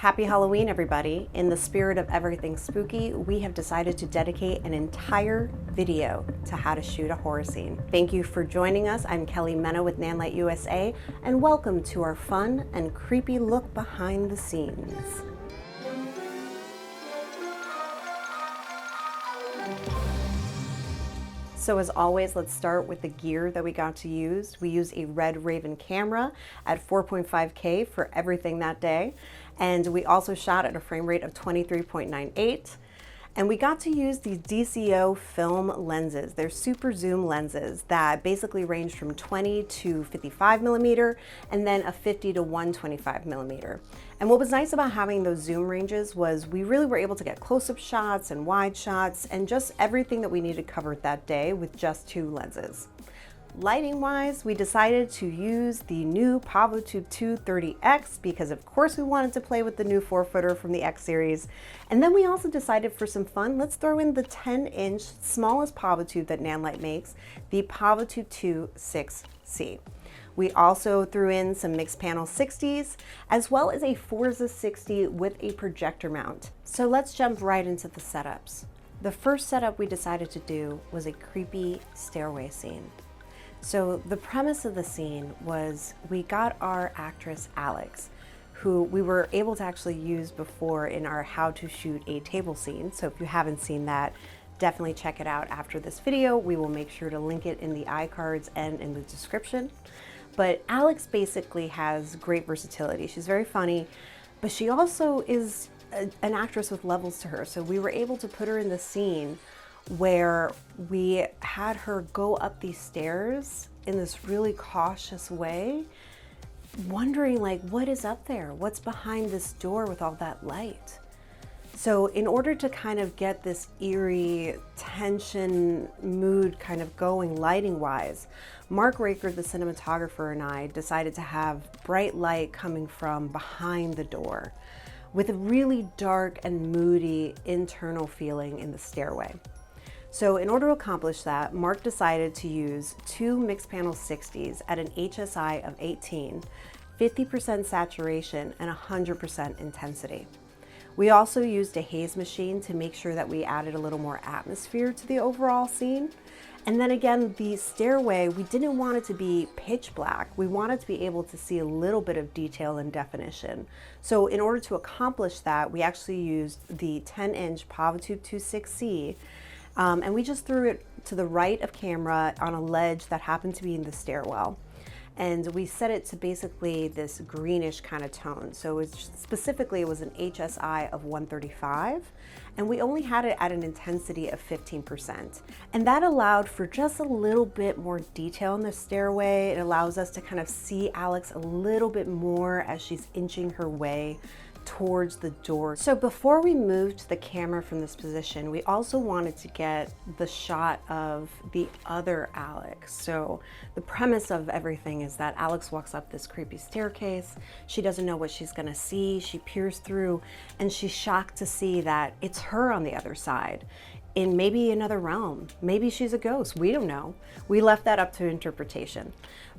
Happy Halloween, everybody. In the spirit of everything spooky, we have decided to dedicate an entire video to how to shoot a horror scene. Thank you for joining us. I'm Kelly Mena with Nanlite USA, and welcome to our fun and creepy look behind the scenes. So as always, let's start with the gear that we got to use. We used a Red Raven camera at 4.5K for everything that day. And we also shot at a frame rate of 23.98. And we got to use these DZOFilm lenses. They're super zoom lenses that basically range from 20 to 55 millimeter and then a 50 to 125 millimeter. And what was nice about having those zoom ranges was we really were able to get close-up shots and wide shots and just everything that we needed covered that day with just two lenses. Lighting wise, we decided to use the new PavoTube II 30X because of course we wanted to play with the new 4-footer from the X series. And then we also decided for some fun, let's throw in the 10-inch smallest PavoTube that Nanlite makes, the PavoTube II 6C. We also threw in some MixPanel 60s, as well as a Forza 60 with a projector mount. So let's jump right into the setups. The first setup we decided to do was a creepy stairway scene. So the premise of the scene was we got our actress Alex, who we were able to actually use before in our how to shoot a table scene. So if you haven't seen that, definitely check it out after this video. We will make sure to link it in the iCards and in the description. But Alex basically has great versatility. She's very funny, but she also is an actress with levels to her. So we were able to put her in the scene where we had her go up these stairs in this really cautious way, wondering like, what is up there? What's behind this door with all that light? So in order to kind of get this eerie tension mood kind of going lighting wise, Mark Raker, the cinematographer, and I decided to have bright light coming from behind the door with a really dark and moody internal feeling in the stairway. So in order to accomplish that, Mark decided to use two MixPanel 60s at an HSI of 18, 50% saturation, and 100% intensity. We also used a haze machine to make sure that we added a little more atmosphere to the overall scene. And then again, the stairway, we didn't want it to be pitch black. We wanted to be able to see a little bit of detail and definition. So in order to accomplish that, we actually used the 10-inch PavoTube II 6C, and we just threw it to the right of camera on a ledge that happened to be in the stairwell. And we set it to basically this greenish kind of tone. So specifically it was an HSI of 135, and we only had it at an intensity of 15%. And that allowed for just a little bit more detail in the stairway. It allows us to kind of see Alex a little bit more as she's inching her way towards the door. So before we moved the camera from this position, we also wanted to get the shot of the other Alex. So the premise of everything is that Alex walks up this creepy staircase. She doesn't know what she's gonna see. She peers through and she's shocked to see that it's her on the other side in maybe another realm. Maybe she's a ghost, we don't know. We left that up to interpretation.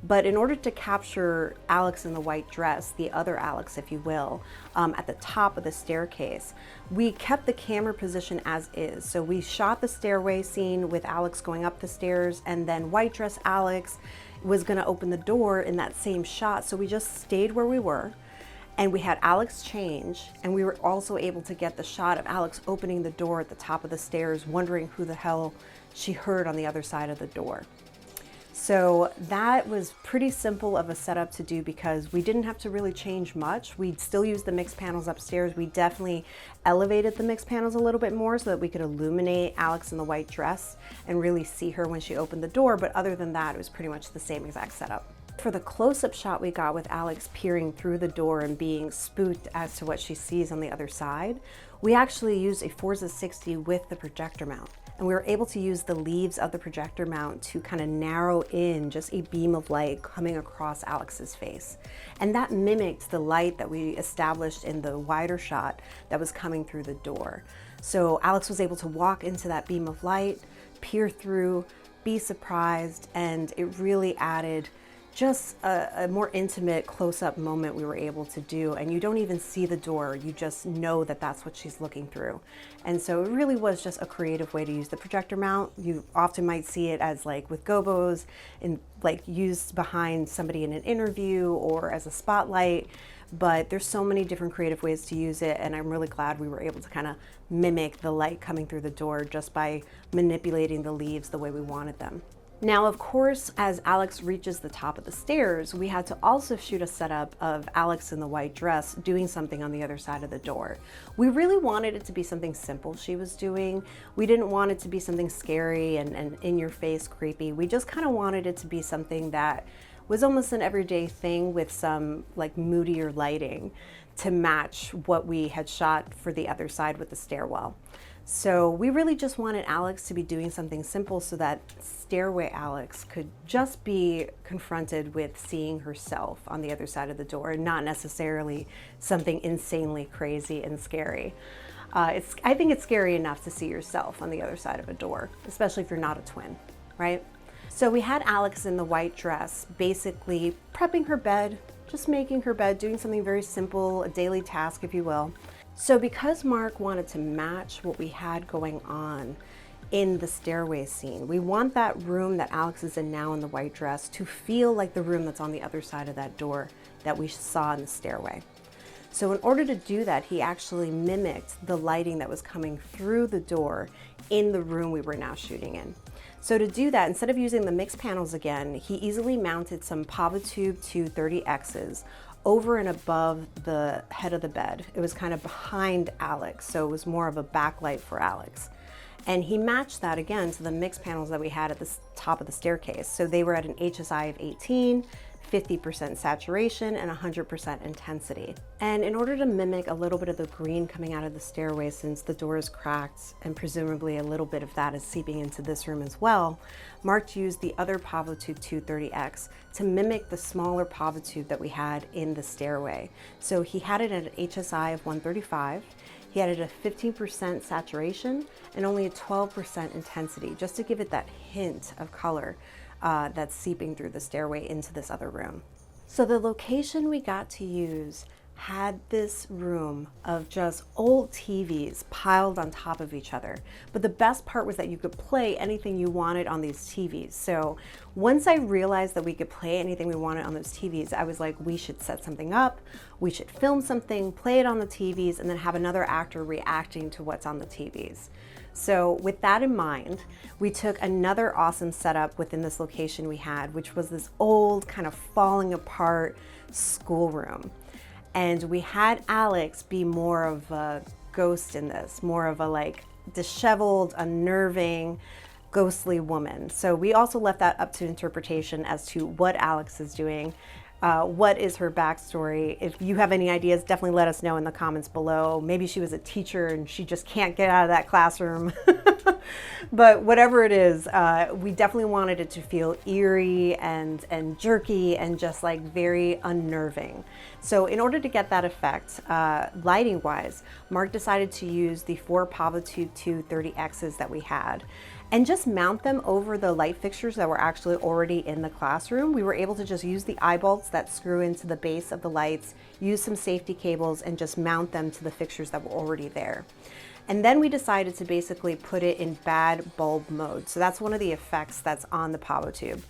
But in order to capture Alex in the white dress, the other Alex, if you will, at the top of the staircase, we kept the camera position as is. So we shot the stairway scene with Alex going up the stairs, and then white dress Alex was gonna open the door in that same shot. So we just stayed where we were. And we had Alex change, and we were also able to get the shot of Alex opening the door at the top of the stairs, wondering who the hell she heard on the other side of the door. So that was pretty simple of a setup to do because we didn't have to really change much. We still used the mix panels upstairs. We definitely elevated the mix panels a little bit more so that we could illuminate Alex in the white dress and really see her when she opened the door. But other than that, it was pretty much the same exact setup. For the close-up shot we got with Alex peering through the door and being spooked as to what she sees on the other side, we actually used a Forza 60 with the projector mount. And we were able to use the leaves of the projector mount to kind of narrow in just a beam of light coming across Alex's face. And that mimicked the light that we established in the wider shot that was coming through the door. So Alex was able to walk into that beam of light, peer through, be surprised, and it really added just a more intimate close-up moment we were able to do, and you don't even see the door, you just know that that's what she's looking through. And so it really was just a creative way to use the projector mount. You often might see it as like with gobos and like used behind somebody in an interview or as a spotlight, but there's so many different creative ways to use it, and I'm really glad we were able to kind of mimic the light coming through the door just by manipulating the leaves the way we wanted them. Now, of course, as Alex reaches the top of the stairs, we had to also shoot a setup of Alex in the white dress doing something on the other side of the door. We really wanted it to be something simple she was doing. We didn't want it to be something scary and in your face creepy. We just kind of wanted it to be something that was almost an everyday thing with some like moodier lighting to match what we had shot for the other side with the stairwell. So we really just wanted Alex to be doing something simple so that Stairway Alex could just be confronted with seeing herself on the other side of the door, and not necessarily something insanely crazy and scary. I think it's scary enough to see yourself on the other side of a door, especially if you're not a twin, right? So we had Alex in the white dress, basically prepping her bed, just making her bed, doing something very simple, a daily task, if you will. So because Mark wanted to match what we had going on in the stairway scene, we want that room that Alex is in now in the white dress to feel like the room that's on the other side of that door that we saw in the stairway. So in order to do that, he actually mimicked the lighting that was coming through the door in the room we were now shooting in. So to do that, instead of using the mix panels again, he easily mounted some PavoTube II 30Xs over and above the head of the bed. It was kind of behind Alex, so it was more of a backlight for Alex. And he matched that again to the mix panels that we had at the top of the staircase. So they were at an HSI of 18, 50% saturation, and 100% intensity. And in order to mimic a little bit of the green coming out of the stairway, since the door is cracked and presumably a little bit of that is seeping into this room as well, Mark used the other PavoTube II 30X to mimic the smaller PavoTube that we had in the stairway. So he had it at an HSI of 135, he had it at 15% saturation and only a 12% intensity, just to give it that hint of color that's seeping through the stairway into this other room. So the location we got to use had this room of just old TVs piled on top of each other. But the best part was that you could play anything you wanted on these TVs. So once I realized that we could play anything we wanted on those TVs, I was like, we should set something up, we should film something, play it on the TVs, and then have another actor reacting to what's on the TVs. So with that in mind, we took another awesome setup within this location we had, which was this old kind of falling apart schoolroom. And we had Alex be more of a ghost in this, more of a like disheveled, unnerving, ghostly woman. So we also left that up to interpretation as to what Alex is doing. What is her backstory? If you have any ideas, definitely let us know in the comments below. Maybe she was a teacher and she just can't get out of that classroom. But whatever it is, we definitely wanted it to feel eerie and jerky and just like very unnerving. So in order to get that effect, lighting wise, Mark decided to use the 4 PavoTube II 30Xs that we had and just mount them over the light fixtures that were actually already in the classroom. We were able to just use the eye bolts that screw into the base of the lights, use some safety cables, and just mount them to the fixtures that were already there. And then we decided to basically put it in bad bulb mode. So that's one of the effects that's on the PavoTube.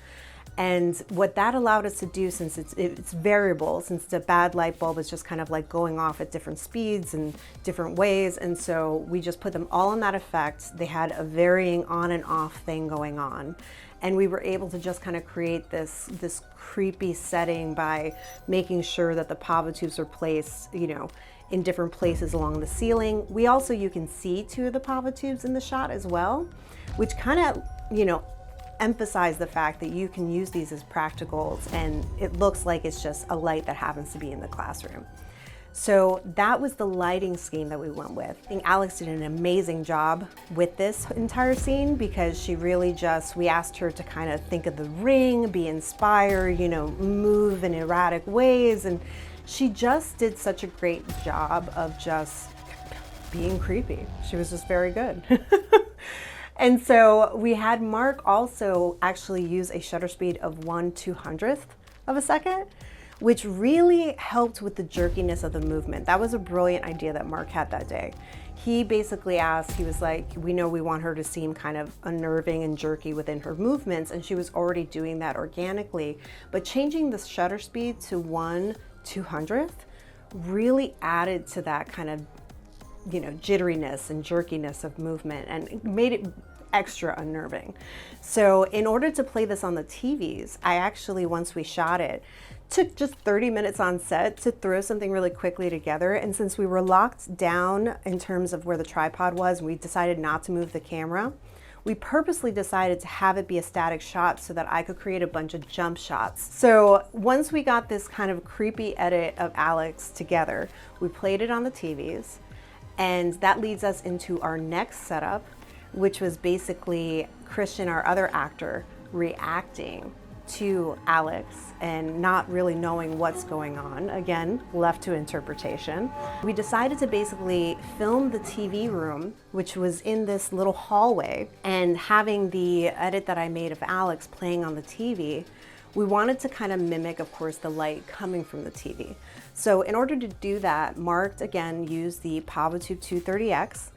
And what that allowed us to do, since it's variable, since it's a bad light bulb, it's just kind of like going off at different speeds and different ways. And so we just put them all in that effect. They had a varying on and off thing going on. And we were able to just kind of create this creepy setting by making sure that the PavoTubes are placed, you know, in different places along the ceiling. We also, you can see 2 of the PavoTubes in the shot as well, which kind of, you know, emphasize the fact that you can use these as practicals and it looks like it's just a light that happens to be in the classroom. So that was the lighting scheme that we went with. I think Alex did an amazing job with this entire scene because she really just, we asked her to kind of think of the ring, be inspired, you know, move in erratic ways, and she just did such a great job of just being creepy. She was just very good. And so we had Mark also actually use a shutter speed of 1/200th of a second, which really helped with the jerkiness of the movement. That was a brilliant idea that Mark had that day. He basically asked, he was like, we know we want her to seem kind of unnerving and jerky within her movements, and she was already doing that organically, but changing the shutter speed to 1/200th really added to that kind of, you know, jitteriness and jerkiness of movement, and it made it extra unnerving. So in order to play this on the TVs, I actually, once we shot it, took just 30 minutes on set to throw something really quickly together. And since we were locked down in terms of where the tripod was, and we decided not to move the camera, we purposely decided to have it be a static shot so that I could create a bunch of jump shots. So once we got this kind of creepy edit of Alex together, we played it on the TVs, and that leads us into our next setup, which was basically Christian, our other actor, reacting to Alex and not really knowing what's going on. Again, left to interpretation. We decided to basically film the TV room, which was in this little hallway, and having the edit that I made of Alex playing on the TV, we wanted to kind of mimic, of course, the light coming from the TV. So in order to do that, Mark, again, used the PavoTube II 30X.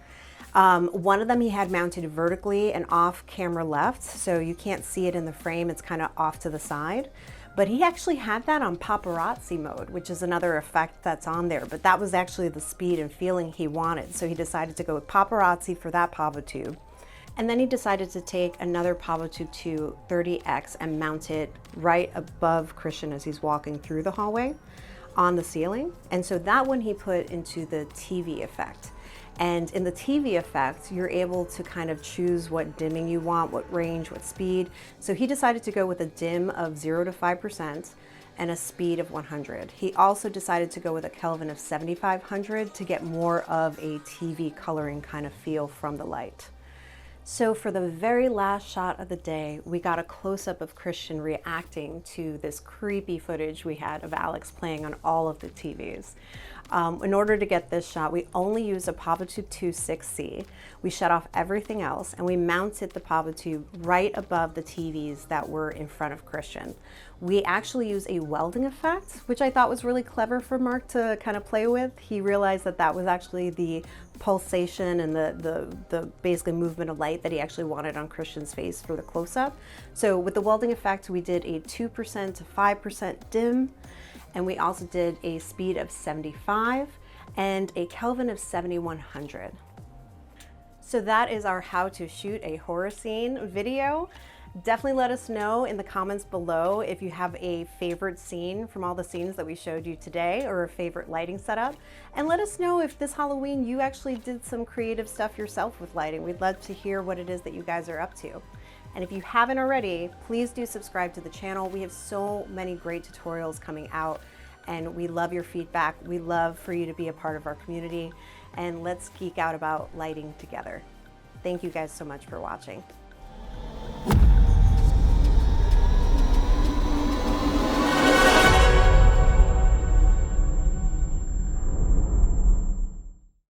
One of them he had mounted vertically and off camera left, so you can't see it in the frame, it's kind of off to the side. But he actually had that on paparazzi mode, which is another effect that's on there, but that was actually the speed and feeling he wanted. So he decided to go with paparazzi for that PavoTube. And then he decided to take another PavoTube II 30X and mount it right above Christian as he's walking through the hallway on the ceiling. And so that one he put into the TV effect. And in the TV effect, you're able to kind of choose what dimming you want, what range, what speed. So he decided to go with a dim of 0 to 5% and a speed of 100. He also decided to go with a Kelvin of 7500 to get more of a TV coloring kind of feel from the light. So for the very last shot of the day, we got a close-up of Christian reacting to this creepy footage we had of Alex playing on all of the TVs. In order to get this shot, we only used a PavoTube II 6C. We shut off everything else, and we mounted the PavoTube right above the TVs that were in front of Christian. We actually used a welding effect, which I thought was really clever for Mark to kind of play with. He realized that that was actually the pulsation and the basically movement of light that he actually wanted on Christian's face for the close-up. So with the welding effect, we did a 2% to 5% dim, and we also did a speed of 75 and a Kelvin of 7100. So that is our how to shoot a horror scene video. Definitely let us know in the comments below if you have a favorite scene from all the scenes that we showed you today, or a favorite lighting setup. And let us know if this Halloween you actually did some creative stuff yourself with lighting. We'd love to hear what it is that you guys are up to. And if you haven't already, please do subscribe to the channel. We have so many great tutorials coming out, and we love your feedback. We love for you to be a part of our community, and let's geek out about lighting together. Thank you guys so much for watching.